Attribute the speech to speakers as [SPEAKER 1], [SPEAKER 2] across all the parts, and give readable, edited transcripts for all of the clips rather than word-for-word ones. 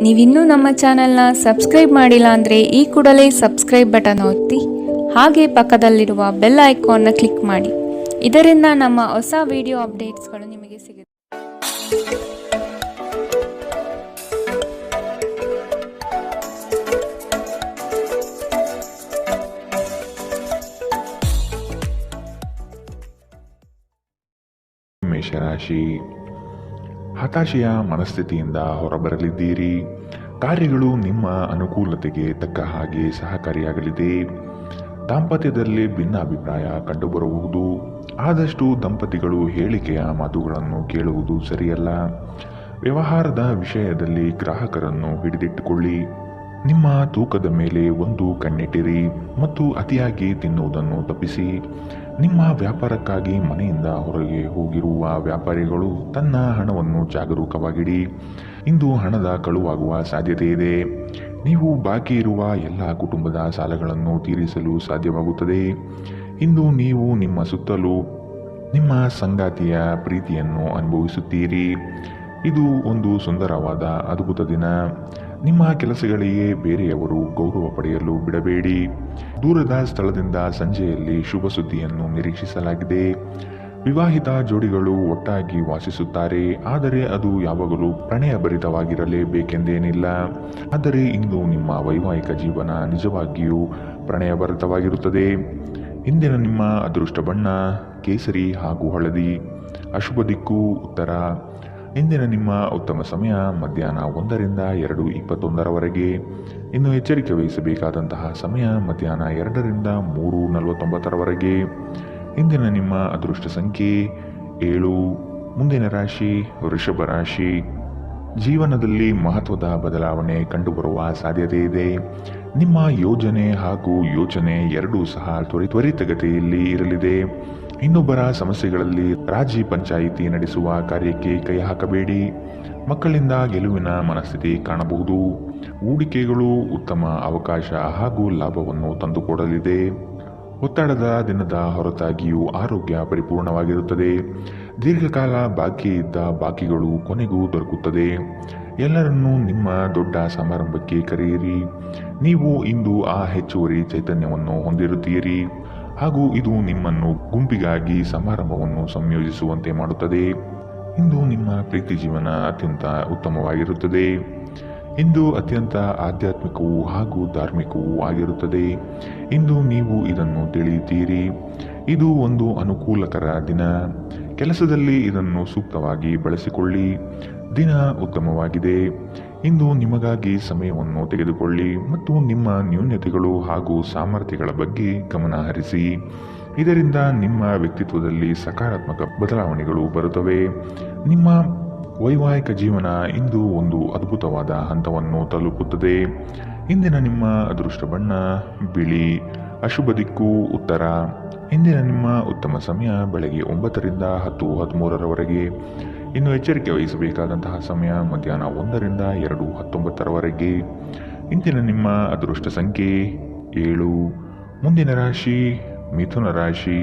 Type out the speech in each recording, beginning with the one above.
[SPEAKER 1] ನೀವಿನ್ನೂ ನಮ್ಮ ಚಾನೆಲ್ನ ಸಬ್ಸ್ಕ್ರೈಬ್ ಮಾಡಿಲ್ಲ ಅಂದರೆ ಈ ಕೂಡಲೇ ಸಬ್ಸ್ಕ್ರೈಬ್ ಬಟನ್ ಒತ್ತಿ ಹಾಗೆ ಪಕ್ಕದಲ್ಲಿರುವ ಬೆಲ್ ಐಕಾನ್ನ ಕ್ಲಿಕ್ ಮಾಡಿ. ಇದರಿಂದ ನಮ್ಮ ಹೊಸ ವಿಡಿಯೋ ಅಪ್ಡೇಟ್ಸ್ಗಳು ನಿಮಗೆ ಸಿಗುತ್ತೆ.
[SPEAKER 2] ಮೇಷರಾಶಿ, ಹತಾಶೆಯ ಮನಸ್ಥಿತಿಯಿಂದ ಹೊರಬರಲಿದ್ದೀರಿ. ಕಾರ್ಯಗಳು ನಿಮ್ಮ ಅನುಕೂಲತೆಗೆ ತಕ್ಕ ಹಾಗೆ ಸಹಕಾರಿಯಾಗಲಿದೆ. ದಾಂಪತ್ಯದಲ್ಲಿ ಭಿನ್ನಾಭಿಪ್ರಾಯ ಕಂಡುಬರಬಹುದು. ಆದಷ್ಟು ದಂಪತಿಗಳು ಹೇಳಿಕೆಯ ಮಾತುಗಳನ್ನು ಕೇಳುವುದು ಸರಿಯಲ್ಲ. ವ್ಯವಹಾರದ ವಿಷಯದಲ್ಲಿ ಗ್ರಾಹಕರನ್ನು ಹಿಡಿದಿಟ್ಟುಕೊಳ್ಳಿ. ನಿಮ್ಮ ತೂಕದ ಮೇಲೆ ಒಂದು ಕಣ್ಣಿಟ್ಟಿರಿ ಮತ್ತು ಅತಿಯಾಗಿ ತಿನ್ನುವುದನ್ನು ತಪ್ಪಿಸಿ. ನಿಮ್ಮ ವ್ಯಾಪಾರಕ್ಕಾಗಿ ಮನೆಯಿಂದ ಹೊರಗೆ ಹೋಗಿರುವ ವ್ಯಾಪಾರಿಗಳು ತನ್ನ ಹಣವನ್ನು ಜಾಗರೂಕವಾಗಿಡಿ. ಇಂದು ಹಣದ ಕಳುವಾಗುವ ಸಾಧ್ಯತೆ ಇದೆ. ನೀವು ಬಾಕಿ ಇರುವ ಎಲ್ಲ ಕುಟುಂಬದ ಸಾಲಗಳನ್ನು ತೀರಿಸಲು ಸಾಧ್ಯವಾಗುತ್ತದೆ. ಇಂದು ನೀವು ನಿಮ್ಮ ಸುತ್ತಲೂ ನಿಮ್ಮ ಸಂಗಾತಿಯ ಪ್ರೀತಿಯನ್ನು ಅನುಭವಿಸುತ್ತೀರಿ. ಇದು ಒಂದು ಸುಂದರವಾದ ಅದ್ಭುತ ದಿನ. ನಿಮ್ಮ ಕೆಲಸಗಳಿಗೆ ಬೇರೆಯವರು ಗೌರವ ಪಡೆಯಲು ಬಿಡಬೇಡಿ. ದೂರದ ಸ್ಥಳದಿಂದ ಸಂಜೆಯಲ್ಲಿ ಶುಭ ಸುದ್ದಿಯನ್ನು ನಿರೀಕ್ಷಿಸಲಾಗಿದೆ. ವಿವಾಹಿತ ಜೋಡಿಗಳು ಒಟ್ಟಾಗಿ ವಾಸಿಸುತ್ತಾರೆ, ಆದರೆ ಅದು ಯಾವಾಗಲೂ ಪ್ರಣಯಭರಿತವಾಗಿರಲೇಬೇಕೆಂದೇನಿಲ್ಲ. ಆದರೆ ಇಂದು ನಿಮ್ಮ ವೈವಾಹಿಕ ಜೀವನ ನಿಜವಾಗಿಯೂ ಪ್ರಣಯಭರಿತವಾಗಿರುತ್ತದೆ. ಇಂದಿನ ನಿಮ್ಮ ಅದೃಷ್ಟ ಬಣ್ಣ ಕೇಸರಿ ಹಾಗೂ ಹಳದಿ. ಅಶುಭ ದಿಕ್ಕು ಉತ್ತರ. ಇಂದಿನ ನಿಮ್ಮ ಉತ್ತಮ ಸಮಯ ಮಧ್ಯಾಹ್ನ 1 ರಿಂದ 2:21 ಇನ್ನು ಎಚ್ಚರಿಕೆ ವಹಿಸಬೇಕಾದಂತಹ ಸಮಯ ಮಧ್ಯಾಹ್ನ 2 ರಿಂದ 3:49 ಇಂದಿನ ನಿಮ್ಮ ಅದೃಷ್ಟ ಸಂಖ್ಯೆ 7. ಮುಂದಿನ ರಾಶಿ ವೃಷಭ ರಾಶಿ. ಜೀವನದಲ್ಲಿ ಮಹತ್ವದ ಬದಲಾವಣೆ ಕಂಡುಬರುವ ಸಾಧ್ಯತೆ ಇದೆ. ನಿಮ್ಮ ಯೋಜನೆ ಹಾಗೂ ಯೋಚನೆ ಎರಡೂ ಸಹ ತ್ವರಿತಗತಿಯಲ್ಲಿ ಇರಲಿದೆ. ಇನ್ನೊಬ್ಬರ ಸಮಸ್ಯೆಗಳಲ್ಲಿ ರಾಜಿ ಪಂಚಾಯಿತಿ ನಡೆಸುವ ಕಾರ್ಯಕ್ಕೆ ಕೈ ಹಾಕಬೇಡಿ. ಮಕ್ಕಳಿಂದ ಗೆಲುವಿನ ಮನಸ್ಥಿತಿ ಕಾಣಬಹುದು. ಹೂಡಿಕೆಗಳು ಉತ್ತಮ ಅವಕಾಶ ಹಾಗೂ ಲಾಭವನ್ನು ತಂದುಕೊಡಲಿದೆ. ಒತ್ತಡದ ದಿನದ ಹೊರತಾಗಿಯೂ ಆರೋಗ್ಯ ಪರಿಪೂರ್ಣವಾಗಿರುತ್ತದೆ. ದೀರ್ಘಕಾಲ ಬಾಕಿ ಇದ್ದ ಬಾಕಿಗಳು ಕೊನೆಗೂ ದೊರಕುತ್ತದೆ. ಎಲ್ಲರನ್ನೂ ನಿಮ್ಮ ದೊಡ್ಡ ಸಮಾರಂಭಕ್ಕೆ ಕರೆಯಿರಿ. ನೀವು ಇಂದು ಆ ಹೆಚ್ಚುವರಿ ಚೈತನ್ಯವನ್ನು ಹೊಂದಿರುತ್ತೀರಿ ಹಾಗೂ ಇದು ನಿಮ್ಮನ್ನು ಗುಂಪಿಗಾಗಿ ಸಮಾರಂಭವನ್ನು ಸಂಯೋಜಿಸುವಂತೆ ಮಾಡುತ್ತದೆ. ಇಂದು ನಿಮ್ಮ ಪ್ರೀತಿ ಜೀವನ ಅತ್ಯಂತ ಉತ್ತಮವಾಗಿರುತ್ತದೆ. ಇಂದು ಅತ್ಯಂತ ಆಧ್ಯಾತ್ಮಿಕವೂ ಹಾಗೂ ಧಾರ್ಮಿಕವೂ ಆಗಿರುತ್ತದೆ. ಇಂದು ನೀವು ಇದನ್ನು ತಿಳಿಯುತ್ತೀರಿ. ಇದು ಒಂದು ಅನುಕೂಲಕರ ದಿನ. ಕೆಲಸದಲ್ಲಿ ಇದನ್ನು ಸೂಕ್ತವಾಗಿ ಬಳಸಿಕೊಳ್ಳಿ. ದಿನ ಉತ್ತಮವಾಗಿದೆ. ಇಂದು ನಿಮಗಾಗಿ ಸಮಯವನ್ನು ತೆಗೆದುಕೊಳ್ಳಿ ಮತ್ತು ನಿಮ್ಮ ನ್ಯೂನತೆಗಳು ಹಾಗೂ ಸಾಮರ್ಥ್ಯಗಳ ಬಗ್ಗೆ ಗಮನ ಹರಿಸಿ. ಇದರಿಂದ ನಿಮ್ಮ ವ್ಯಕ್ತಿತ್ವದಲ್ಲಿ ಸಕಾರಾತ್ಮಕ ಬದಲಾವಣೆಗಳು ಬರುತ್ತವೆ. ನಿಮ್ಮ ವೈವಾಹಿಕ ಜೀವನ ಇಂದು ಒಂದು ಅದ್ಭುತವಾದ ಹಂತವನ್ನು ತಲುಪುತ್ತದೆ. ಇಂದಿನ ನಿಮ್ಮ ಅದೃಷ್ಟ ಬಣ್ಣ ಬಿಳಿ. ಅಶುಭ ದಿಕ್ಕು ಉತ್ತರ. ಇಂದಿನ ನಿಮ್ಮ ಉತ್ತಮ ಸಮಯ ಬೆಳಗ್ಗೆ 9 ರಿಂದ 10:13 ಇನ್ನು ಎಚ್ಚರಿಕೆ ವಹಿಸಬೇಕಾದಂತಹ ಸಮಯ ಮಧ್ಯಾಹ್ನ 1 ರಿಂದ 2:19 ಇಂದಿನ ನಿಮ್ಮ ಅದೃಷ್ಟ ಸಂಖ್ಯೆ 7. ಮುಂದಿನ ರಾಶಿ ಮಿಥುನ ರಾಶಿ.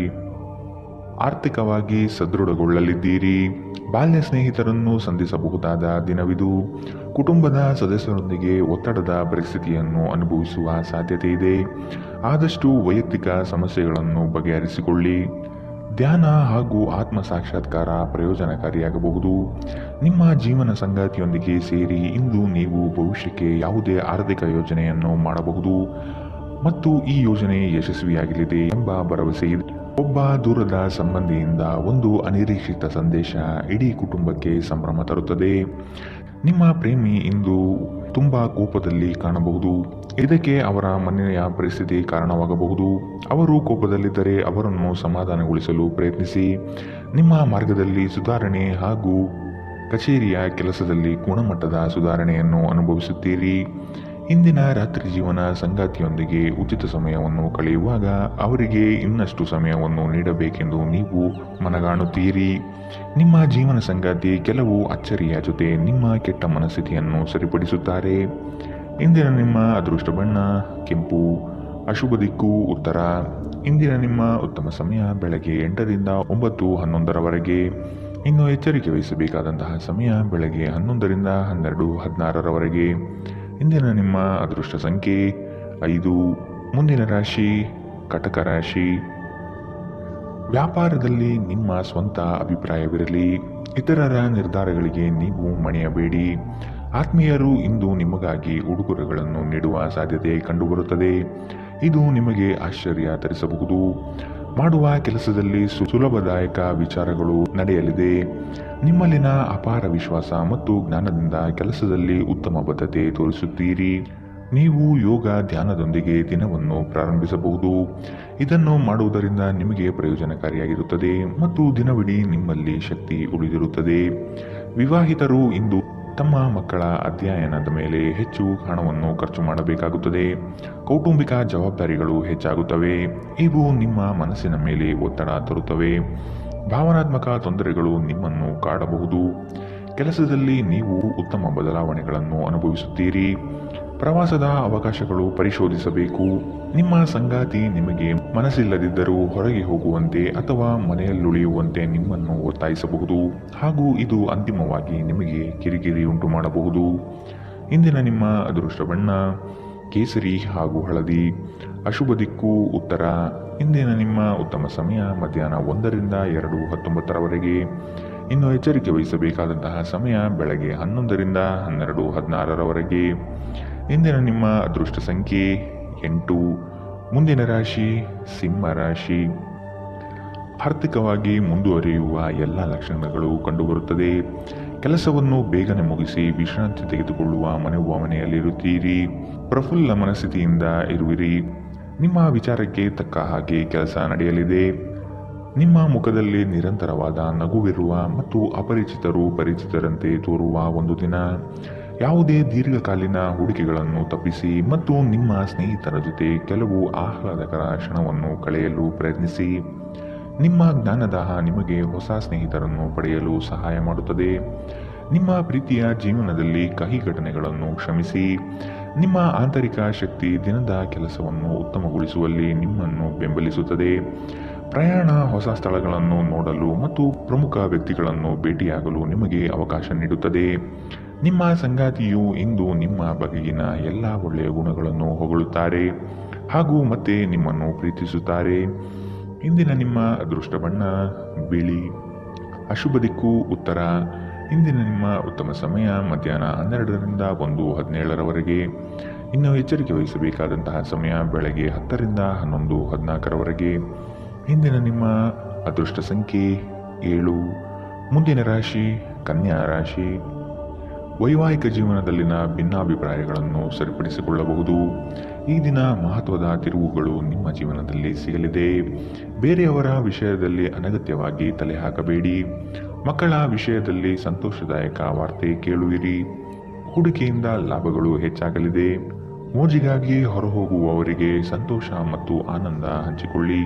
[SPEAKER 2] ಆರ್ಥಿಕವಾಗಿ ಸದೃಢಗೊಳ್ಳಲಿದ್ದೀರಿ. ಬಾಲ್ಯ ಸ್ನೇಹಿತರನ್ನು ಸಂಧಿಸಬಹುದಾದ ದಿನವಿದು. ಕುಟುಂಬದ ಸದಸ್ಯರೊಂದಿಗೆ ಒತ್ತಡದ ಪರಿಸ್ಥಿತಿಯನ್ನು ಅನುಭವಿಸುವ ಸಾಧ್ಯತೆ ಇದೆ. ಆದಷ್ಟು ವೈಯಕ್ತಿಕ ಸಮಸ್ಯೆಗಳನ್ನು ಬಗೆಹರಿಸಿಕೊಳ್ಳಿ. ಧ್ಯಾನ ಹಾಗೂ ಆತ್ಮ ಸಾಕ್ಷಾತ್ಕಾರ ಪ್ರಯೋಜನಕಾರಿಯಾಗಬಹುದು. ನಿಮ್ಮ ಜೀವನ ಸಂಗಾತಿಯೊಂದಿಗೆ ಸೇರಿ ಇಂದು ನೀವು ಭವಿಷ್ಯಕ್ಕೆ ಯಾವುದೇ ಆರ್ಥಿಕ ಯೋಜನೆಯನ್ನು ಮಾಡಬಹುದು ಮತ್ತು ಈ ಯೋಜನೆ ಯಶಸ್ವಿಯಾಗಲಿದೆ ಎಂಬ ಭರವಸೆ ಇದೆ. ಒಬ್ಬ ದೂರದ ಸಂಬಂಧಿಯಿಂದ ಒಂದು ಅನಿರೀಕ್ಷಿತ ಸಂದೇಶ ಇಡೀ ಕುಟುಂಬಕ್ಕೆ ಸಂಭ್ರಮ ತರುತ್ತದೆ. ನಿಮ್ಮ ಪ್ರೇಮಿ ಇಂದು ತುಂಬಾ ಕೋಪದಲ್ಲಿ ಕಾಣಬಹುದು. ಇದಕ್ಕೆ ಅವರ ಮನೆಯ ಪರಿಸ್ಥಿತಿ ಕಾರಣವಾಗಬಹುದು. ಅವರು ಕೋಪದಲ್ಲಿದ್ದರೆ ಅವರನ್ನು ಸಮಾಧಾನಗೊಳಿಸಲು ಪ್ರಯತ್ನಿಸಿ. ನಿಮ್ಮ ಮಾರ್ಗದಲ್ಲಿ ಸುಧಾರಣೆ ಹಾಗೂ ಕಚೇರಿಯ ಕೆಲಸದಲ್ಲಿ ಗುಣಮಟ್ಟದ ಸುಧಾರಣೆಯನ್ನು ಅನುಭವಿಸುತ್ತೀರಿ. ಇಂದಿನ ರಾತ್ರಿ ಜೀವನ ಸಂಗಾತಿಯೊಂದಿಗೆ ಉಚಿತ ಸಮಯವನ್ನು ಕಳೆಯುವಾಗ ಅವರಿಗೆ ಇನ್ನಷ್ಟು ಸಮಯವನ್ನು ನೀಡಬೇಕೆಂದು ನೀವು ಮನಗಾಣುತ್ತೀರಿ. ನಿಮ್ಮ ಜೀವನ ಸಂಗಾತಿ ಕೆಲವು ಅಚ್ಚರಿಯ ಜೊತೆ ನಿಮ್ಮ ಕೆಟ್ಟ ಮನಸ್ಥಿತಿಯನ್ನು ಸರಿಪಡಿಸುತ್ತಾರೆ. ಇಂದಿನ ನಿಮ್ಮ ಅದೃಷ್ಟ ಬಣ್ಣ ಕೆಂಪು. ಅಶುಭ ದಿಕ್ಕು ಉತ್ತರ. ಇಂದಿನ ನಿಮ್ಮ ಉತ್ತಮ ಸಮಯ ಬೆಳಗ್ಗೆ 8 ರಿಂದ 9:11 ಇನ್ನು ಎಚ್ಚರಿಕೆ ವಹಿಸಬೇಕಾದಂತಹ ಸಮಯ ಬೆಳಗ್ಗೆ 11ರಿಂದ 12:16ರವರೆಗೆ. ಇಂದಿನ ನಿಮ್ಮ ಅದೃಷ್ಟ ಸಂಖ್ಯೆ 5. ಮುಂದಿನ ರಾಶಿ ಕಟಕ ರಾಶಿ. ವ್ಯಾಪಾರದಲ್ಲಿ ನಿಮ್ಮ ಸ್ವಂತ ಅಭಿಪ್ರಾಯವಿರಲಿ. ಇತರರ ನಿರ್ಧಾರಗಳಿಗೆ ನೀವು ಮಣಿಯಬೇಡಿ. ಆತ್ಮೀಯರು ಇಂದು ನಿಮಗಾಗಿ ಉಡುಗೊರೆಗಳನ್ನು ನೀಡುವ ಸಾಧ್ಯತೆ ಕಂಡುಬರುತ್ತದೆ. ಇದು ನಿಮಗೆ ಆಶ್ಚರ್ಯ ತರಿಸಬಹುದು. ಮಾಡುವ ಕೆಲಸದಲ್ಲಿ ಸುಲಭದಾಯಕ ವಿಚಾರಗಳು ನಡೆಯಲಿದೆ. ನಿಮ್ಮಲ್ಲಿನ ಅಪಾರ ವಿಶ್ವಾಸ ಮತ್ತು ಜ್ಞಾನದಿಂದ ಕೆಲಸದಲ್ಲಿ ಉತ್ತಮ ಬದ್ಧತೆ ತೋರಿಸುತ್ತೀರಿ. ನೀವು ಯೋಗ ಧ್ಯಾನದೊಂದಿಗೆ ದಿನವನ್ನು ಪ್ರಾರಂಭಿಸಬಹುದು. ಇದನ್ನು ಮಾಡುವುದರಿಂದ ನಿಮಗೆ ಪ್ರಯೋಜನಕಾರಿಯಾಗಿರುತ್ತದೆ ಮತ್ತು ದಿನವಿಡೀ ನಿಮ್ಮಲ್ಲಿ ಶಕ್ತಿ ಉಳಿದಿರುತ್ತದೆ. ವಿವಾಹಿತರು ಇಂದು ತಮ್ಮ ಮಕ್ಕಳ ಅಧ್ಯಯನದ ಮೇಲೆ ಹೆಚ್ಚು ಹಣವನ್ನು ಖರ್ಚು ಮಾಡಬೇಕಾಗುತ್ತದೆ. ಕೌಟುಂಬಿಕ ಜವಾಬ್ದಾರಿಗಳು ಹೆಚ್ಚಾಗುತ್ತವೆ. ಇವು ನಿಮ್ಮ ಮನಸ್ಸಿನ ಮೇಲೆ ಒತ್ತಡ ತರುತ್ತವೆ. ಭಾವನಾತ್ಮಕ ತೊಂದರೆಗಳು ನಿಮ್ಮನ್ನು ಕಾಡಬಹುದು. ಕೆಲಸದಲ್ಲಿ ನೀವು ಉತ್ತಮ ಬದಲಾವಣೆಗಳನ್ನು ಅನುಭವಿಸುತ್ತೀರಿ. ಪ್ರವಾಸದ ಅವಕಾಶಗಳು ಪರಿಶೋಧಿಸಬೇಕು. ನಿಮ್ಮ ಸಂಗಾತಿ ನಿಮಗೆ ಮನಸ್ಸಿಲ್ಲದಿದ್ದರೂ ಹೊರಗೆ ಹೋಗುವಂತೆ ಅಥವಾ ಮನೆಯಲ್ಲುಳಿಯುವಂತೆ ನಿಮ್ಮನ್ನು ಒತ್ತಾಯಿಸಬಹುದು ಹಾಗೂ ಇದು ಅಂತಿಮವಾಗಿ ನಿಮಗೆ ಕಿರಿಕಿರಿ ಉಂಟು ಮಾಡಬಹುದು. ಇಂದಿನ ನಿಮ್ಮ ಅದೃಷ್ಟ ಬಣ್ಣ ಕೇಸರಿ ಹಾಗೂ ಹಳದಿ. ಅಶುಭ ದಿಕ್ಕು ಉತ್ತರ. ಇಂದಿನ ನಿಮ್ಮ ಉತ್ತಮ ಸಮಯ ಮಧ್ಯಾಹ್ನ 1ರಿಂದ 2:19ರವರೆಗೆ. ಇನ್ನು ಎಚ್ಚರಿಕೆ ವಹಿಸಬೇಕಾದಂತಹ ಸಮಯ ಬೆಳಗ್ಗೆ 11ರಿಂದ 12:16ರವರೆಗೆ. ಇಂದಿನ ನಿಮ್ಮ ಅದೃಷ್ಟ ಸಂಖ್ಯೆ 8. ಮುಂದಿನ ರಾಶಿ ಸಿಂಹ ರಾಶಿ. ಆರ್ಥಿಕವಾಗಿ ಮುಂದುವರಿಯುವ ಎಲ್ಲ ಲಕ್ಷಣಗಳು ಕಂಡುಬರುತ್ತದೆ. ಕೆಲಸವನ್ನು ಬೇಗನೆ ಮುಗಿಸಿ ವಿಶ್ರಾಂತಿ ತೆಗೆದುಕೊಳ್ಳುವ ಮನೋಭಾವನೆಯಲ್ಲಿರುತ್ತೀರಿ. ಪ್ರಫುಲ್ಲ ಮನಸ್ಥಿತಿಯಿಂದ ಇರುವಿರಿ. ನಿಮ್ಮ ವಿಚಾರಕ್ಕೆ ತಕ್ಕ ಹಾಗೆ ಕೆಲಸ ನಡೆಯಲಿದೆ. ನಿಮ್ಮ ಮುಖದಲ್ಲಿ ನಿರಂತರವಾದ ನಗುವಿರುವ ಮತ್ತು ಅಪರಿಚಿತರು ಪರಿಚಿತರಂತೆ ತೋರುವ ಒಂದು ದಿನ. ಯಾವುದೇ ದೀರ್ಘಕಾಲೀನ ಹೂಡಿಕೆಗಳನ್ನು ತಪ್ಪಿಸಿ ಮತ್ತು ನಿಮ್ಮ ಸ್ನೇಹಿತರ ಜೊತೆ ಕೆಲವು ಆಹ್ಲಾದಕರ ಕ್ಷಣವನ್ನು ಕಳೆಯಲು ಪ್ರಯತ್ನಿಸಿ. ನಿಮ್ಮ ಜ್ಞಾನದಾಹ ನಿಮಗೆ ಹೊಸ ಸ್ನೇಹಿತರನ್ನು ಪಡೆಯಲು ಸಹಾಯ ಮಾಡುತ್ತದೆ. ನಿಮ್ಮ ಪ್ರೀತಿಯ ಜೀವನದಲ್ಲಿ ಕಹಿ ಘಟನೆಗಳನ್ನು ಕ್ಷಮಿಸಿ. ನಿಮ್ಮ ಆಂತರಿಕ ಶಕ್ತಿ ದಿನದ ಕೆಲಸವನ್ನು ಉತ್ತಮಗೊಳಿಸುವಲ್ಲಿ ನಿಮ್ಮನ್ನು ಬೆಂಬಲಿಸುತ್ತದೆ. ಪ್ರಯಾಣ ಹೊಸ ಸ್ಥಳಗಳನ್ನು ನೋಡಲು ಮತ್ತು ಪ್ರಮುಖ ವ್ಯಕ್ತಿಗಳನ್ನು ಭೇಟಿಯಾಗಲು ನಿಮಗೆ ಅವಕಾಶ ನೀಡುತ್ತದೆ. ನಿಮ್ಮ ಸಂಗಾತಿಯು ಇಂದು ನಿಮ್ಮ ಬಗೆಗಿನ ಎಲ್ಲ ಒಳ್ಳೆಯ ಗುಣಗಳನ್ನು ಹೊಗಳುತ್ತಾರೆ ಹಾಗೂ ಮತ್ತೆ ನಿಮ್ಮನ್ನು ಪ್ರೀತಿಸುತ್ತಾರೆ. ಇಂದಿನ ನಿಮ್ಮ ಅದೃಷ್ಟ ಬಣ್ಣ ಬಿಳಿ. ಅಶುಭ ದಿಕ್ಕು ಉತ್ತರ. ಇಂದಿನ ನಿಮ್ಮ ಉತ್ತಮ ಸಮಯ ಮಧ್ಯಾಹ್ನ 12ರಿಂದ 1:17ರವರೆಗೆ. ಇನ್ನು ಎಚ್ಚರಿಕೆ ವಹಿಸಬೇಕಾದಂತಹ ಸಮಯ ಬೆಳಗ್ಗೆ 10ರಿಂದ 11:14ರವರೆಗೆ. ಇಂದಿನ ನಿಮ್ಮ ಅದೃಷ್ಟ ಸಂಖ್ಯೆ 7. ಮುಂದಿನ ರಾಶಿ ಕನ್ಯಾ ರಾಶಿ. ವೈವಾಹಿಕ ಜೀವನದಲ್ಲಿನ ಭಿನ್ನಾಭಿಪ್ರಾಯಗಳನ್ನು ಸರಿಪಡಿಸಿಕೊಳ್ಳಬಹುದು. ಈ ದಿನ ಮಹತ್ವದ ತಿರುವುಗಳು ನಿಮ್ಮ ಜೀವನದಲ್ಲಿ ಸಿಗಲಿದೆ. ಬೇರೆಯವರ ವಿಷಯದಲ್ಲಿ ಅನಗತ್ಯವಾಗಿ ತಲೆ ಹಾಕಬೇಡಿ. ಮಕ್ಕಳ ವಿಷಯದಲ್ಲಿ ಸಂತೋಷದಾಯಕ ವಾರ್ತೆ ಕೇಳುವಿರಿ. ಹೂಡಿಕೆಯಿಂದ ಲಾಭಗಳು ಹೆಚ್ಚಾಗಲಿದೆ. ಮೋಜಿಗಾಗಿ ಹೊರಹೋಗುವವರಿಗೆ ಸಂತೋಷ ಮತ್ತು ಆನಂದ ಹಂಚಿಕೊಳ್ಳಿ.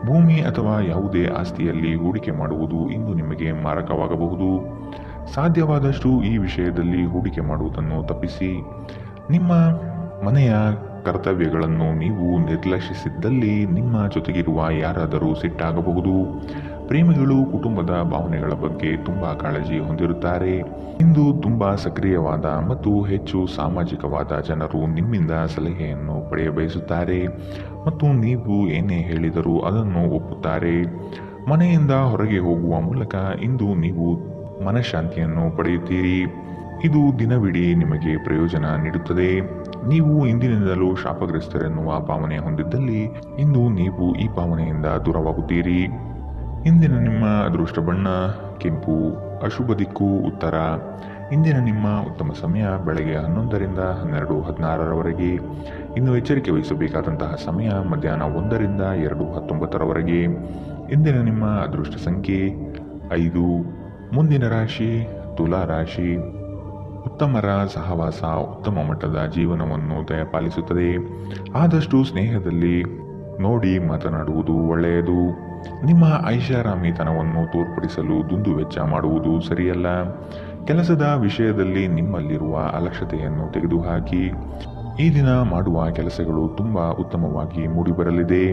[SPEAKER 2] ಭೂಮಿ ಅಥವಾ ಯಾವುದೇ ಆಸ್ತಿಯಲ್ಲಿ ಹೂಡಿಕೆ ಮಾಡುವುದು ಇಂದು ನಿಮಗೆ ಮಾರಕವಾಗಬಹುದು. ಸಾಧ್ಯವಾದಷ್ಟು ಈ ವಿಷಯದಲ್ಲಿ ಹೂಡಿಕೆ ಮಾಡುವುದನ್ನು ತಪ್ಪಿಸಿ. ನಿಮ್ಮ ಮನೆಯ ಕರ್ತವ್ಯಗಳನ್ನು ನೀವು ನಿರ್ಲಕ್ಷಿಸಿದ್ದಲ್ಲಿ ನಿಮ್ಮ ಜೊತೆಗಿರುವ ಯಾರಾದರೂ ಸಿಟ್ಟಾಗಬಹುದು. ಪ್ರೇಮಿಗಳು ಕುಟುಂಬದ ಭಾವನೆಗಳ ಬಗ್ಗೆ ತುಂಬಾ ಕಾಳಜಿ ಹೊಂದಿರುತ್ತಾರೆ. ಇಂದು ತುಂಬಾ ಸಕ್ರಿಯವಾದ ಮತ್ತು ಹೆಚ್ಚು ಸಾಮಾಜಿಕವಾದ ಜನರು ನಿಮ್ಮಿಂದ ಸಲಹೆಯನ್ನು ಪಡೆಯಬಯಸುತ್ತಾರೆ ಮತ್ತು ನೀವು ಏನೇ ಹೇಳಿದರೂ ಅದನ್ನು ಒಪ್ಪುತ್ತಾರೆ. ಮನೆಯಿಂದ ಹೊರಗೆ ಹೋಗುವ ಮೂಲಕ ಇಂದು ನೀವು ಮನಃಶಾಂತಿಯನ್ನು ಪಡೆಯುತ್ತೀರಿ. ಇದು ದಿನವಿಡೀ ನಿಮಗೆ ಪ್ರಯೋಜನ ನೀಡುತ್ತದೆ. ನೀವು ಇಂದಿನಿಂದಲೂ ಶಾಪಗ್ರಸ್ತರೆನ್ನುವ ಭಾವನೆ ಹೊಂದಿದ್ದಲ್ಲಿ ಇಂದು ನೀವು ಈ ಭಾವನೆಯಿಂದ ದೂರವಾಗುತ್ತೀರಿ. ಇಂದಿನ ನಿಮ್ಮ ಅದೃಷ್ಟ ಬಣ್ಣ ಕೆಂಪು. ಅಶುಭ ದಿಕ್ಕು ಉತ್ತರ. ಇಂದಿನ ನಿಮ್ಮ ಉತ್ತಮ ಸಮಯ ಬೆಳಗ್ಗೆ 11ರಿಂದ 12:16ರವರೆಗೆ. ಇನ್ನು ಎಚ್ಚರಿಕೆ ವಹಿಸಬೇಕಾದಂತಹ ಸಮಯ ಮಧ್ಯಾಹ್ನ 1ರಿಂದ 2:19ರವರೆಗೆ. ಇಂದಿನ ನಿಮ್ಮ ಅದೃಷ್ಟ ಸಂಖ್ಯೆ 5. ಮುಂದಿನ ರಾಶಿ ತುಲಾ ರಾಶಿ. ಉತ್ತಮರ ಸಹವಾಸ ಉತ್ತಮ ಮಟ್ಟದ ಜೀವನವನ್ನು ದಯಪಾಲಿಸುತ್ತದೆ. ಆದಷ್ಟು ಸ್ನೇಹದಲ್ಲಿ ನೋಡಿ ಮಾತನಾಡುವುದು ಒಳ್ಳೆಯದು. ನಿಮ್ಮ ಐಷಾರಾಮಿತನವನ್ನು ತೋರ್ಪಡಿಸಲು ದುಂದುವೆಚ್ಚ ಮಾಡುವುದು ಸರಿಯಲ್ಲ. ಕೆಲಸದ ವಿಷಯದಲ್ಲಿ ನಿಮ್ಮಲ್ಲಿರುವ ಅಲಕ್ಷ್ಯತೆಯನ್ನು ತೆಗೆದುಹಾಕಿ. ಈ ದಿನ ಮಾಡುವ ಕೆಲಸಗಳು ತುಂಬ ಉತ್ತಮವಾಗಿ ಮೂಡಿಬರಲಿದೆ.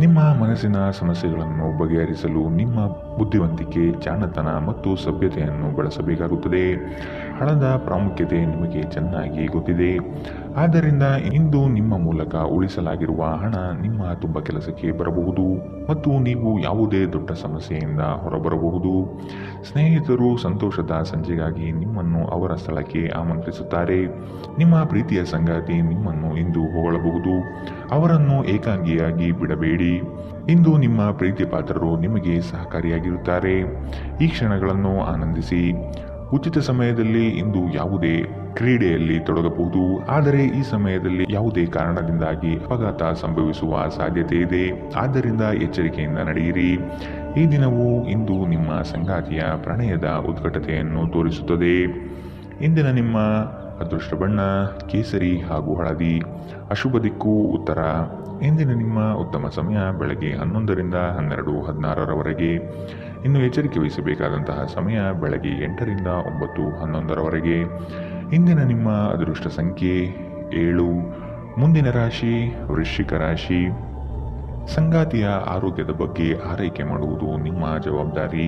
[SPEAKER 2] ನಿಮ್ಮ ಮನಸ್ಸಿನ ಸಮಸ್ಯೆಗಳನ್ನು ಬಗೆಹರಿಸಲು ನಿಮ್ಮ ಬುದ್ಧಿವಂತಿಕೆ, ಜಾಣತನ ಮತ್ತು ಸಭ್ಯತೆಯನ್ನು ಬಳಸಬೇಕಾಗುತ್ತದೆ. ಹಣದ ಪ್ರಾಮುಖ್ಯತೆ ನಿಮಗೆ ಚೆನ್ನಾಗಿ ಗೊತ್ತಿದೆ. ಆದ್ದರಿಂದ ಇಂದು ನಿಮ್ಮ ಮೂಲಕ ಉಳಿಸಲಾಗಿರುವ ಹಣ ನಿಮ್ಮ ತುಂಬ ಕೆಲಸಕ್ಕೆ ಬರಬಹುದು ಮತ್ತು ನೀವು ಯಾವುದೇ ದೊಡ್ಡ ಸಮಸ್ಯೆಯಿಂದ ಹೊರಬರಬಹುದು. ಸ್ನೇಹಿತರು ಸಂತೋಷದ ಸಂಜೆಗಾಗಿ ನಿಮ್ಮನ್ನು ಅವರ ಸ್ಥಳಕ್ಕೆ ಆಮಂತ್ರಿಸುತ್ತಾರೆ. ನಿಮ್ಮ ಪ್ರೀತಿಯ ಸಂಗಾತಿ ನಿಮ್ಮನ್ನು ಇಂದು ಹೊಗಳಬಹುದು. ಅವರನ್ನು ಏಕಾಂಗಿಯಾಗಿ ಬಿಡಬೇಡಿ. ಇಂದು ನಿಮ್ಮ ಪ್ರೀತಿ ಪಾತ್ರರು ನಿಮಗೆ ಸಹಕಾರಿಯಾಗಿರುತ್ತಾರೆ. ಈ ಕ್ಷಣಗಳನ್ನು ಆನಂದಿಸಿ. ಉಚಿತ ಸಮಯದಲ್ಲಿ ಇಂದು ಯಾವುದೇ ಕ್ರೀಡೆಯಲ್ಲಿ ತೊಡಗಬಹುದು, ಆದರೆ ಈ ಸಮಯದಲ್ಲಿ ಯಾವುದೇ ಕಾರಣದಿಂದಾಗಿ ಅಪಘಾತ ಸಂಭವಿಸುವ ಸಾಧ್ಯತೆ ಇದೆ. ಆದ್ದರಿಂದ ಎಚ್ಚರಿಕೆಯಿಂದ ನಡೆಯಿರಿ. ಈ ದಿನವು ಇಂದು ನಿಮ್ಮ ಸಂಗಾತಿಯ ಪ್ರಣಯದ ಉತ್ಕಟತೆಯನ್ನು ತೋರಿಸುತ್ತದೆ. ಇಂದಿನ ನಿಮ್ಮ ಅದೃಷ್ಟ ಬಣ್ಣ ಕೇಸರಿ ಹಾಗೂ ಹಳದಿ. ಅಶುಭ ದಿಕ್ಕು ಉತ್ತರ. ಇಂದಿನ ನಿಮ್ಮ ಉತ್ತಮ ಸಮಯ ಬೆಳಗ್ಗೆ 11ರಿಂದ 12:16ರವರೆಗೆ. ಇನ್ನು ಎಚ್ಚರಿಕೆ ವಹಿಸಬೇಕಾದಂತಹ ಸಮಯ ಬೆಳಗ್ಗೆ 8ರಿಂದ 9:11ರವರೆಗೆ. ಇಂದಿನ ನಿಮ್ಮ ಅದೃಷ್ಟ ಸಂಖ್ಯೆ 7. ಮುಂದಿನ ರಾಶಿ ವೃಶ್ಚಿಕ ರಾಶಿ. ಸಂಗಾತಿಯ ಆರೋಗ್ಯದ ಬಗ್ಗೆ ಆರೈಕೆ ಮಾಡುವುದು ನಿಮ್ಮ ಜವಾಬ್ದಾರಿ.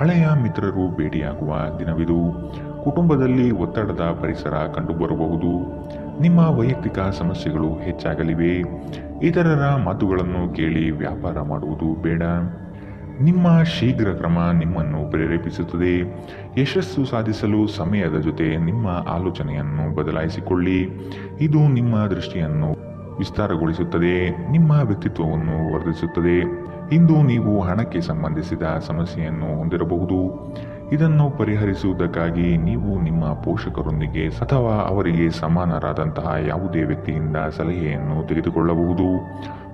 [SPEAKER 2] ಹಳೆಯ ಮಿತ್ರರು ಭೇಟಿಯಾಗುವ ದಿನವಿದು. ಕುಟುಂಬದಲ್ಲಿ ಒತ್ತಡದ ಪರಿಸರ ಕಂಡುಬರಬಹುದು. ನಿಮ್ಮ ವೈಯಕ್ತಿಕ ಸಮಸ್ಯೆಗಳು ಹೆಚ್ಚಾಗಲಿವೆ. ಇತರರ ಮಾತುಗಳನ್ನು ಕೇಳಿ ವ್ಯಾಪಾರ ಮಾಡುವುದು ಬೇಡ. ನಿಮ್ಮ ಶೀಘ್ರ ಕ್ರಮ ನಿಮ್ಮನ್ನು ಪ್ರೇರೇಪಿಸುತ್ತದೆ. ಯಶಸ್ಸು ಸಾಧಿಸಲು ಸಮಯದ ಜೊತೆ ನಿಮ್ಮ ಆಲೋಚನೆಯನ್ನು ಬದಲಾಯಿಸಿಕೊಳ್ಳಿ. ಇದು ನಿಮ್ಮ ದೃಷ್ಟಿಯನ್ನು ವಿಸ್ತಾರಗೊಳಿಸುತ್ತದೆ, ನಿಮ್ಮ ವ್ಯಕ್ತಿತ್ವವನ್ನು ವರ್ಧಿಸುತ್ತದೆ. ಇಂದು ನೀವು ಹಣಕ್ಕೆ ಸಂಬಂಧಿಸಿದ ಸಮಸ್ಯೆಯನ್ನು ಹೊಂದಿರಬಹುದು. ಇದನ್ನು ಪರಿಹರಿಸುವುದಕ್ಕಾಗಿ ನೀವು ನಿಮ್ಮ ಪೋಷಕರೊಂದಿಗೆ ಅಥವಾ ಅವರಿಗೆ ಸಮಾನರಾದಂತಹ ಯಾವುದೇ ವ್ಯಕ್ತಿಯಿಂದ ಸಲಹೆಯನ್ನು ತೆಗೆದುಕೊಳ್ಳಬಹುದು.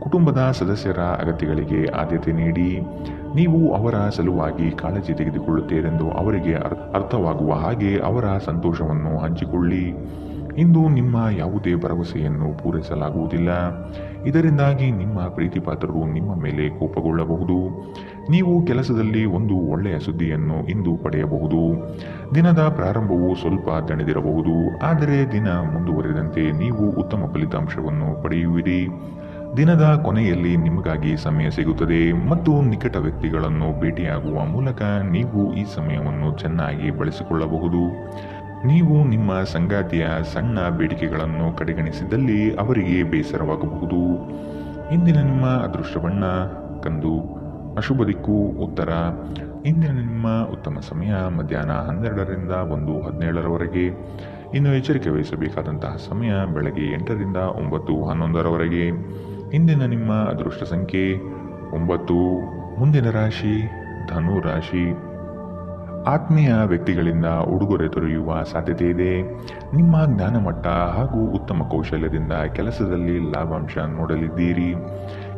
[SPEAKER 2] ಕುಟುಂಬದ ಸದಸ್ಯರ ಅಗತ್ಯಗಳಿಗೆ ಆದ್ಯತೆ ನೀಡಿ. ನೀವು ಅವರ ಸಲುವಾಗಿ ಕಾಳಜಿ ತೆಗೆದುಕೊಳ್ಳುತ್ತೀರೆಂದು ಅವರಿಗೆ ಅರ್ಥವಾಗುವ ಹಾಗೆ ಅವರ ಸಂತೋಷವನ್ನು ಹಂಚಿಕೊಳ್ಳಿ. ಇಂದು ನಿಮ್ಮ ಯಾವುದೇ ಭರವಸೆಯನ್ನು ಪೂರೈಸಲಾಗುವುದಿಲ್ಲ. ಇದರಿಂದಾಗಿ ನಿಮ್ಮ ಪ್ರೀತಿಪಾತ್ರರು ನಿಮ್ಮ ಮೇಲೆ ಕೋಪಗೊಳ್ಳಬಹುದು. ನೀವು ಕೆಲಸದಲ್ಲಿ ಒಂದು ಒಳ್ಳೆಯ ಸುದ್ದಿಯನ್ನು ಇಂದು ಪಡೆಯಬಹುದು. ದಿನದ ಪ್ರಾರಂಭವು ಸ್ವಲ್ಪ ದಣಿದಿರಬಹುದು, ಆದರೆ ದಿನ ಮುಂದುವರಿದಂತೆ ನೀವು ಉತ್ತಮ ಫಲಿತಾಂಶವನ್ನು ಪಡೆಯುವಿರಿ. ದಿನದ ಕೊನೆಯಲ್ಲಿ ನಿಮಗಾಗಿ ಸಮಯ ಸಿಗುತ್ತದೆ ಮತ್ತು ನಿಕಟ ವ್ಯಕ್ತಿಗಳನ್ನು ಭೇಟಿಯಾಗುವ ಮೂಲಕ ನೀವು ಈ ಸಮಯವನ್ನು ಚೆನ್ನಾಗಿ ಬಳಸಿಕೊಳ್ಳಬಹುದು. ನೀವು ನಿಮ್ಮ ಸಂಗಾತಿಯ ಸಣ್ಣ ಬೇಡಿಕೆಗಳನ್ನು ಕಡೆಗಣಿಸಿದಲ್ಲಿ ಅವರಿಗೆ ಬೇಸರವಾಗಬಹುದು. ಇಂದಿನ ನಿಮ್ಮ ಅದೃಷ್ಟ ಬಣ್ಣ ಕಂದು. ಅಶುಭ ದಿಕ್ಕು ಉತ್ತರ. ಇಂದಿನ ನಿಮ್ಮ ಉತ್ತಮ ಸಮಯ ಮಧ್ಯಾಹ್ನ 12ರಿಂದ 1:17ರವರೆಗೆ. ಇನ್ನು ಎಚ್ಚರಿಕೆ ವಹಿಸಬೇಕಾದಂತಹ ಸಮಯ ಬೆಳಗ್ಗೆ 8ರಿಂದ 9:11ರವರೆಗೆ. ಇಂದಿನ ನಿಮ್ಮ ಅದೃಷ್ಟ ಸಂಖ್ಯೆ 9. ಮುಂದಿನ ರಾಶಿ ಧನು ರಾಶಿ. ಆತ್ಮೀಯ ವ್ಯಕ್ತಿಗಳಿಂದ ಉಡುಗೊರೆ ದೊರೆಯುವ ಸಾಧ್ಯತೆ ಇದೆ. ನಿಮ್ಮ ಜ್ಞಾನಮಟ್ಟ ಹಾಗೂ ಉತ್ತಮ ಕೌಶಲ್ಯದಿಂದ ಕೆಲಸದಲ್ಲಿ ಲಾಭಾಂಶ ನೋಡಲಿದ್ದೀರಿ.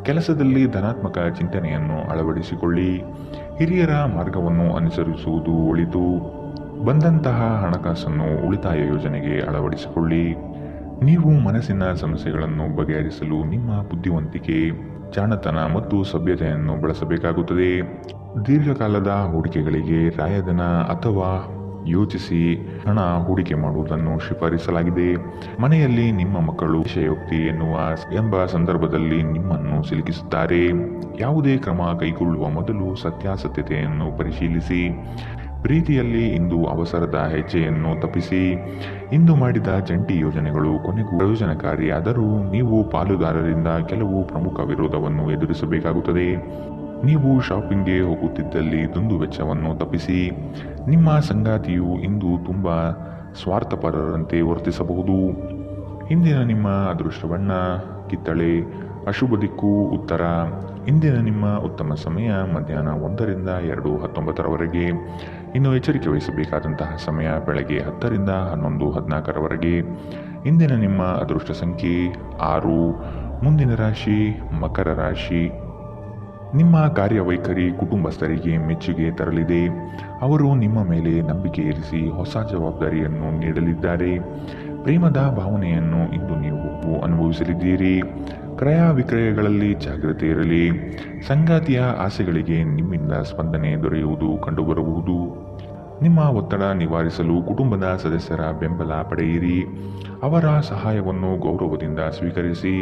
[SPEAKER 2] ಕೆಲಸದಲ್ಲಿ ಧನಾತ್ಮಕ ಚಿಂತನೆಯನ್ನು ಅಳವಡಿಸಿಕೊಳ್ಳಿ. ಹಿರಿಯರ ಮಾರ್ಗವನ್ನು ಅನುಸರಿಸುವುದು ಒಳಿತು. ಬಂದಂತಹ ಹಣಕಾಸನ್ನು ಉಳಿತಾಯ ಯೋಜನೆಗೆ ಅಳವಡಿಸಿಕೊಳ್ಳಿ. ನೀವು ಮನಸ್ಸಿನ ಸಮಸ್ಯೆಗಳನ್ನು ಬಗೆಹರಿಸಲು ನಿಮ್ಮ ಬುದ್ಧಿವಂತಿಕೆ, ಜಾಣತನ ಮತ್ತು ಸಭ್ಯತೆಯನ್ನು ಬಳಸಬೇಕಾಗುತ್ತದೆ. ದೀರ್ಘಕಾಲದ ಹೂಡಿಕೆಗಳಿಗೆ ರಾಯಧನ ಅಥವಾ ಯೋಚಿಸಿ ಹಣ ಹೂಡಿಕೆ ಮಾಡುವುದನ್ನು ಶಿಫಾರಿಸಲಾಗಿದೆ. ಮನೆಯಲ್ಲಿ ನಿಮ್ಮ ಮಕ್ಕಳು ವಿಷಯೋಕ್ತಿ ಎಂಬ ಸಂದರ್ಭದಲ್ಲಿ ನಿಮ್ಮನ್ನು ಸಿಲುಕಿಸುತ್ತಾರೆ. ಯಾವುದೇ ಕ್ರಮ ಕೈಗೊಳ್ಳುವ ಮೊದಲು ಸತ್ಯಾಸತ್ಯತೆಯನ್ನು ಪರಿಶೀಲಿಸಿ. ಪ್ರೀತಿಯಲ್ಲಿ ಇಂದು ಅವಸರದ ಹೆಜ್ಜೆಯನ್ನು ತಪ್ಪಿಸಿ. ಇಂದು ಮಾಡಿದ ಜಂಟಿ ಯೋಜನೆಗಳು ಕೊನೆಗೂ ಪ್ರಯೋಜನಕಾರಿಯಾದರೂ ನೀವು ಪಾಲುದಾರರಿಂದ ಕೆಲವು ಪ್ರಮುಖ ವಿರೋಧವನ್ನು ಎದುರಿಸಬೇಕಾಗುತ್ತದೆ. ನೀವು ಶಾಪಿಂಗ್ಗೆ ಹೋಗುತ್ತಿದ್ದಲ್ಲಿ ದುಂದು ವೆಚ್ಚವನ್ನು ತಪ್ಪಿಸಿ. ನಿಮ್ಮ ಸಂಗಾತಿಯು ಇಂದು ತುಂಬ ಸ್ವಾರ್ಥಪರರಂತೆ ವರ್ತಿಸಬಹುದು. ಇಂದಿನ ನಿಮ್ಮ ಅದೃಷ್ಟ ಬಣ್ಣ ಕಿತ್ತಳೆ. ಅಶುಭ ದಿಕ್ಕು ಉತ್ತರ. ಇಂದಿನ ನಿಮ್ಮ ಉತ್ತಮ ಸಮಯ ಮಧ್ಯಾಹ್ನ 1ರಿಂದ 2:19ರವರೆಗೆ. ಇನ್ನು ಎಚ್ಚರಿಕೆ ವಹಿಸಬೇಕಾದಂತಹ ಸಮಯ ಬೆಳಗ್ಗೆ 10ರಿಂದ 11:14ರವರೆಗೆ. ಇಂದಿನ ನಿಮ್ಮ ಅದೃಷ್ಟ ಸಂಖ್ಯೆ 6. ಮುಂದಿನ ರಾಶಿ ಮಕರ ರಾಶಿ. ನಿಮ್ಮ ಕಾರ್ಯವೈಖರಿ ಕುಟುಂಬಸ್ಥರಿಗೆ ಮೆಚ್ಚುಗೆ ತರಲಿದೆ. ಅವರು ನಿಮ್ಮ ಮೇಲೆ ನಂಬಿಕೆ ಇರಿಸಿ ಹೊಸ ಜವಾಬ್ದಾರಿಯನ್ನು ನೀಡಲಿದ್ದಾರೆ. ಪ್ರೇಮದ ಭಾವನೆಯನ್ನು ಇಂದು ನೀವು ಅನುಭವಿಸಲಿದ್ದೀರಿ. ಕ್ರಯ ವಿಕ್ರಯಗಳಲ್ಲಿ ಜಾಗ್ರತೆ ಇರಲಿ. ಸಂಗಾತಿಯ ಆಸೆಗಳಿಗೆ ನಿಮ್ಮಿಂದ ಸ್ಪಂದನೆ ದೊರೆಯುವುದು ಕಂಡುಬರಬಹುದು. ನಿಮ್ಮ ಒತ್ತಡ ನಿವಾರಿಸಲು ಕುಟುಂಬದ ಸದಸ್ಯರ ಬೆಂಬಲ ಪಡೆಯಿರಿ. ಅವರ ಸಹಾಯವನ್ನು ಗೌರವದಿಂದ ಸ್ವೀಕರಿಸಿ.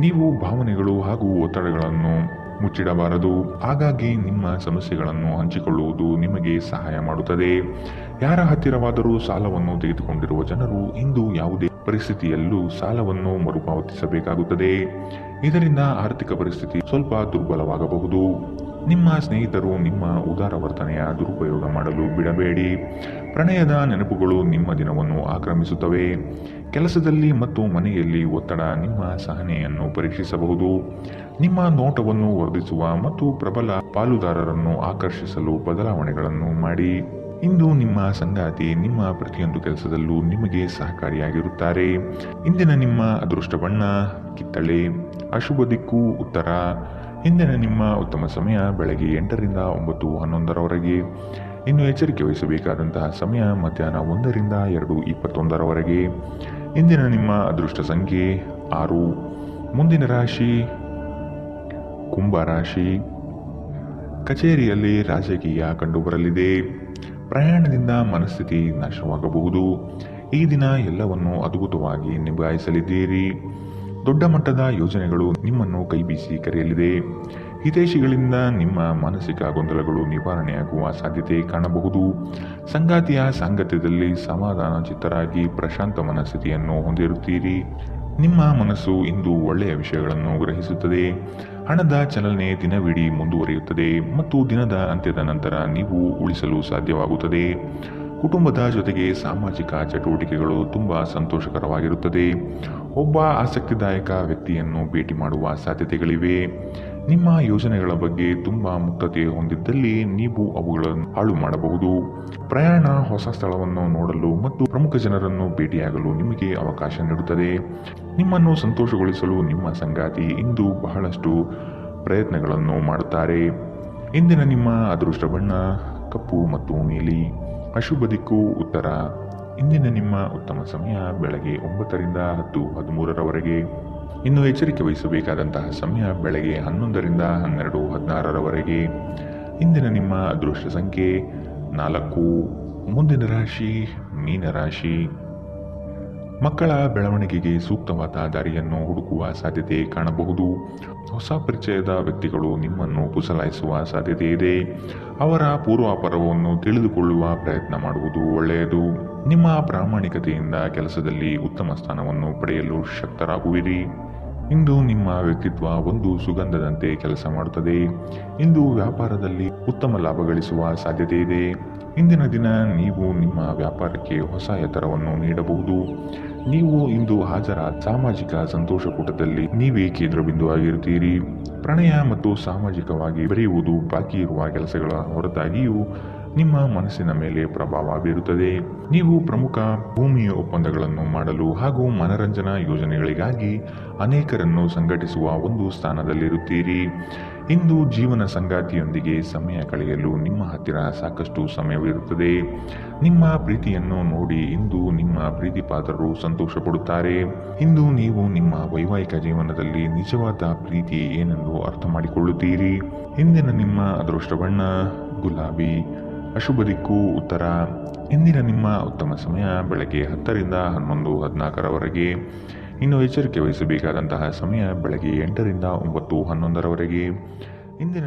[SPEAKER 2] ನೀವು ಭಾವನೆಗಳು ಹಾಗೂ ಒತ್ತಡಗಳನ್ನು ಮುಚ್ಚಿಡಬಾರದು. ಹಾಗಾಗಿ ನಿಮ್ಮ ಸಮಸ್ಯೆಗಳನ್ನು ಹಂಚಿಕೊಳ್ಳುವುದು ನಿಮಗೆ ಸಹಾಯ ಮಾಡುತ್ತದೆ. ಯಾರ ಹತ್ತಿರವಾದರೂ ಸಾಲವನ್ನು ತೆಗೆದುಕೊಂಡಿರುವ ಜನರು ಇಂದು ಯಾವುದೇ ಪರಿಸ್ಥಿತಿಯಲ್ಲೂ ಸಾಲವನ್ನು ಮರುಪಾವತಿಸಬೇಕಾಗುತ್ತದೆ. ಇದರಿಂದ ಆರ್ಥಿಕ ಪರಿಸ್ಥಿತಿ ಸ್ವಲ್ಪ ದುರ್ಬಲವಾಗಬಹುದು. ನಿಮ್ಮ ಸ್ನೇಹಿತರು ನಿಮ್ಮ ಉದಾರ ವರ್ತನೆಯ ದುರುಪಯೋಗ ಮಾಡಲು ಬಿಡಬೇಡಿ. ಪ್ರಣಯದ ನೆನಪುಗಳು ನಿಮ್ಮ ದಿನವನ್ನು ಆಕ್ರಮಿಸುತ್ತವೆ. ಕೆಲಸದಲ್ಲಿ ಮತ್ತು ಮನೆಯಲ್ಲಿ ಒತ್ತಡ ನಿಮ್ಮ ಸಹನೆಯನ್ನು ಪರೀಕ್ಷಿಸಬಹುದು. ನಿಮ್ಮ ನೋಟವನ್ನು ವರ್ಧಿಸುವ ಮತ್ತು ಪ್ರಬಲ ಪಾಲುದಾರರನ್ನು ಆಕರ್ಷಿಸಲು ಬದಲಾವಣೆಗಳನ್ನು ಮಾಡಿ. ಇಂದು ನಿಮ್ಮ ಸಂಗಾತಿ ನಿಮ್ಮ ಪ್ರತಿಯೊಂದು ಕೆಲಸದಲ್ಲೂ ನಿಮಗೆ ಸಹಕಾರಿಯಾಗಿರುತ್ತಾರೆ. ಇಂದಿನ ನಿಮ್ಮ ಅದೃಷ್ಟ ಬಣ್ಣ ಕಿತ್ತಳೆ, ಅಶುಭ ದಿಕ್ಕು ಉತ್ತರ. ಇಂದಿನ ನಿಮ್ಮ ಉತ್ತಮ ಸಮಯ ಬೆಳಗ್ಗೆ 8ರಿಂದ 9:11ರವರೆಗೆ. ಇನ್ನು ಎಚ್ಚರಿಕೆ ವಹಿಸಬೇಕಾದಂತಹ ಸಮಯ ಮಧ್ಯಾಹ್ನ 1ರಿಂದ 2:21ರವರೆಗೆ. ಇಂದಿನ ನಿಮ್ಮ ಅದೃಷ್ಟ ಸಂಖ್ಯೆ 6. ಮುಂದಿನ ರಾಶಿ ಕುಂಭ ರಾಶಿ. ಕಚೇರಿಯಲ್ಲಿ ರಾಜಕೀಯ ಕಂಡುಬರಲಿದೆ. ಪ್ರಯಾಣದಿಂದ ಮನಸ್ಥಿತಿ ನಾಶವಾಗಬಹುದು. ಈ ದಿನ ಎಲ್ಲವನ್ನು ಅದ್ಭುತವಾಗಿ ನಿಭಾಯಿಸಲಿದ್ದೀರಿ. ದೊಡ್ಡ ಮಟ್ಟದ ಯೋಜನೆಗಳು ನಿಮ್ಮನ್ನು ಕೈಬೀಸಿ ಕರೆಯಲಿದೆ. ಹಿತೈಷಿಗಳಿಂದ ನಿಮ್ಮ ಮಾನಸಿಕ ಗೊಂದಲಗಳು ನಿವಾರಣೆಯಾಗುವ ಸಾಧ್ಯತೆ ಕಾಣಬಹುದು. ಸಂಗಾತಿಯ ಸಾಂಗತ್ಯದಲ್ಲಿ ಸಮಾಧಾನ ಚಿತ್ತರಾಗಿ ಪ್ರಶಾಂತ ಮನಸ್ಥಿತಿಯನ್ನು ಹೊಂದಿರುತ್ತೀರಿ. ನಿಮ್ಮ ಮನಸ್ಸು ಇಂದು ಒಳ್ಳೆಯ ವಿಷಯಗಳನ್ನು ಗ್ರಹಿಸುತ್ತದೆ. ಹಣದ ಚಲನೆ ದಿನವಿಡೀ ಮುಂದುವರಿಯುತ್ತದೆ ಮತ್ತು ದಿನದ ಅಂತ್ಯದ ನಂತರ ನೀವು ಉಳಿಸಲು ಸಾಧ್ಯವಾಗುತ್ತದೆ. ಕುಟುಂಬದ ಜೊತೆಗೆ ಸಾಮಾಜಿಕ ಚಟುವಟಿಕೆಗಳು ತುಂಬಾ ಸಂತೋಷಕರವಾಗಿರುತ್ತದೆ. ಒಬ್ಬ ಆಸಕ್ತಿದಾಯಕ ವ್ಯಕ್ತಿಯನ್ನು ಭೇಟಿ ಮಾಡುವ ಸಾಧ್ಯತೆಗಳಿವೆ. ನಿಮ್ಮ ಯೋಜನೆಗಳ ಬಗ್ಗೆ ತುಂಬಾ ಮುಕ್ತತೆ ಹೊಂದಿದ್ದಲ್ಲಿ ನೀವು ಅವುಗಳನ್ನು ಹಾಳು ಮಾಡಬಹುದು. ಪ್ರಯಾಣ ಹೊಸ ಸ್ಥಳವನ್ನು ನೋಡಲು ಮತ್ತು ಪ್ರಮುಖ ಜನರನ್ನು ಭೇಟಿಯಾಗಲು ನಿಮಗೆ ಅವಕಾಶ ನೀಡುತ್ತದೆ. ನಿಮ್ಮನ್ನು ಸಂತೋಷಗೊಳಿಸಲು ನಿಮ್ಮ ಸಂಗಾತಿ ಇಂದು ಬಹಳಷ್ಟು ಪ್ರಯತ್ನಗಳನ್ನು ಮಾಡುತ್ತಾರೆ. ಇಂದಿನ ನಿಮ್ಮ ಅದೃಷ್ಟ ಬಣ್ಣ ಕಪ್ಪು ಮತ್ತು ನೀಲಿ, ಅಶುಭ ದಿಕ್ಕು ಉತ್ತರ. ಇಂದಿನ ನಿಮ್ಮ ಉತ್ತಮ ಸಮಯ ಬೆಳಗ್ಗೆ 9ರಿಂದ 10:13ರವರೆಗೆ. ಇನ್ನು ಎಚ್ಚರಿಕೆ ವಹಿಸಬೇಕಾದಂತಹ ಸಮಯ ಬೆಳಗ್ಗೆ 11ರಿಂದ 12:16ರವರೆಗೆ. ಇಂದಿನ ನಿಮ್ಮ ಅದೃಷ್ಟ ಸಂಖ್ಯೆ 4. ಮುಂದಿನ ರಾಶಿ ಮೀನರಾಶಿ. ಮಕ್ಕಳ ಬೆಳವಣಿಗೆಗೆ ಸೂಕ್ತವಾದ ದಾರಿಯನ್ನು ಹುಡುಕುವ ಸಾಧ್ಯತೆ ಕಾಣಬಹುದು. ಹೊಸ ಪರಿಚಯದ ವ್ಯಕ್ತಿಗಳು ನಿಮ್ಮನ್ನು ಪುಸಲಾಯಿಸುವ ಸಾಧ್ಯತೆ ಇದೆ. ಅವರ ಪೂರ್ವಾಪರವನ್ನು ತಿಳಿದುಕೊಳ್ಳುವ ಪ್ರಯತ್ನ ಮಾಡುವುದು ಒಳ್ಳೆಯದು. ನಿಮ್ಮ ಪ್ರಾಮಾಣಿಕತೆಯಿಂದ ಕೆಲಸದಲ್ಲಿ ಉತ್ತಮ ಸ್ಥಾನವನ್ನು ಪಡೆಯಲು ಶಕ್ತರಾಗುವಿರಿ. ಇಂದು ನಿಮ್ಮ ವ್ಯಕ್ತಿತ್ವ ಒಂದು ಸುಗಂಧದಂತೆ ಕೆಲಸ ಮಾಡುತ್ತದೆ. ಇಂದು ವ್ಯಾಪಾರದಲ್ಲಿ ಉತ್ತಮ ಲಾಭ ಗಳಿಸುವ ಸಾಧ್ಯತೆ ಇದೆ. ಇಂದಿನ ದಿನ ನೀವು ನಿಮ್ಮ ವ್ಯಾಪಾರಕ್ಕೆ ಹೊಸ ಎತ್ತರವನ್ನು ನೀಡಬಹುದು. ನೀವು ಇಂದು ಹಾಜರಾದ ಸಾಮಾಜಿಕ ಸಂತೋಷಕೂಟದಲ್ಲಿ ನೀವೇ ಕೇಂದ್ರಬಿಂದು ಆಗಿರುತ್ತೀರಿ. ಪ್ರಣಯ ಮತ್ತು ಸಾಮಾಜಿಕವಾಗಿ ಬೆರೆಯುವುದು ಬಾಕಿ ಇರುವ ಕೆಲಸಗಳ ಹೊರತಾಗಿಯೂ ನಿಮ್ಮ ಮನಸ್ಸಿನ ಮೇಲೆ ಪ್ರಭಾವ ಬೀರುತ್ತದೆ. ನೀವು ಪ್ರಮುಖ ಭೂಮಿಯ ಒಪ್ಪಂದಗಳನ್ನು ಮಾಡಲು ಹಾಗೂ ಮನರಂಜನಾ ಯೋಜನೆಗಳಿಗಾಗಿ ಅನೇಕರನ್ನು ಸಂಘಟಿಸುವ ಒಂದು ಸ್ಥಾನದಲ್ಲಿರುತ್ತೀರಿ. ಇಂದು ಜೀವನ ಸಂಗಾತಿಯೊಂದಿಗೆ ಸಮಯ ಕಳೆಯಲು ನಿಮ್ಮ ಹತ್ತಿರ ಸಾಕಷ್ಟು ಸಮಯವಿರುತ್ತದೆ. ನಿಮ್ಮ ಪ್ರೀತಿಯನ್ನು ನೋಡಿ ಇಂದು ನಿಮ್ಮ ಪ್ರೀತಿಪಾತ್ರರು ಸಂತೋಷ ಪಡುತ್ತಾರೆ. ಇಂದು ನೀವು ನಿಮ್ಮ ವೈವಾಹಿಕ ಜೀವನದಲ್ಲಿ ನಿಜವಾದ ಪ್ರೀತಿ ಏನೆಂದು ಅರ್ಥ ಮಾಡಿಕೊಳ್ಳುತ್ತೀರಿ. ಇಂದಿನ ನಿಮ್ಮ ಅದೃಷ್ಟ ಬಣ್ಣ ಗುಲಾಬಿ, ಅಶುಭ ದಿಕ್ಕು ಉತ್ತರ. ಇಂದಿನ ನಿಮ್ಮ ಉತ್ತಮ ಸಮಯ ಬೆಳಗ್ಗೆ 10ರಿಂದ 11:14ರವರೆಗೆ. ಇನ್ನು ಎಚ್ಚರಿಕೆ ವಹಿಸಬೇಕಾದಂತಹ ಸಮಯ ಬೆಳಗ್ಗೆ 8ರಿಂದ 9:11ರವರೆಗೆ. ಇಂದಿನ